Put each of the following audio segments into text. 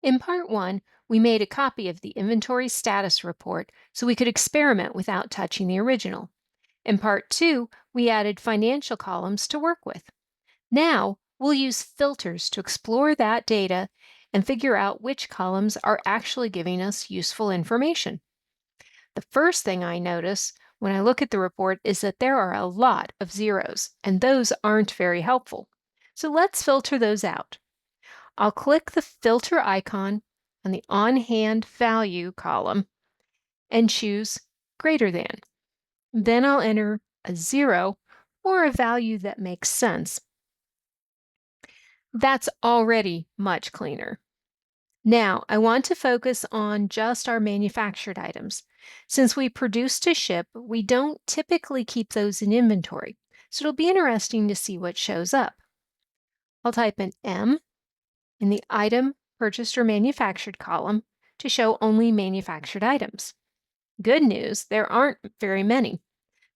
In part one, we made a copy of the inventory status report so we could experiment without touching the original. In part two, we added financial columns to work with. Now, we'll use filters to explore that data and figure out which columns are actually giving us useful information. The first thing I notice when I look at the report is that there are a lot of zeros, and those aren't very helpful. So let's filter those out. I'll click the filter icon on the on-hand value column and choose greater than. Then I'll enter a 0 or a value that makes sense. That's already much cleaner. Now, I want to focus on just our manufactured items. Since we produce to ship, we don't typically keep those in inventory, so it'll be interesting to see what shows up. I'll type in M in the item purchased or manufactured column to show only manufactured items. Good news, there aren't very many.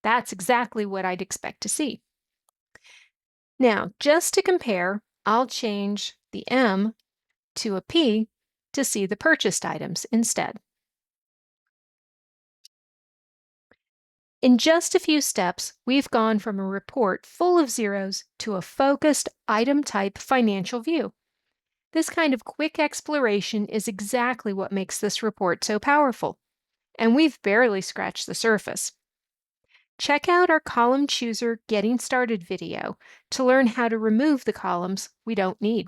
That's exactly what I'd expect to see. Now, just to compare, I'll change the M to a P to see the purchased items instead. In just a few steps, we've gone from a report full of zeros to a focused item type financial view. This kind of quick exploration is exactly what makes this report so powerful, and we've barely scratched the surface. Check out our Column Chooser Getting Started video to learn how to remove the columns we don't need.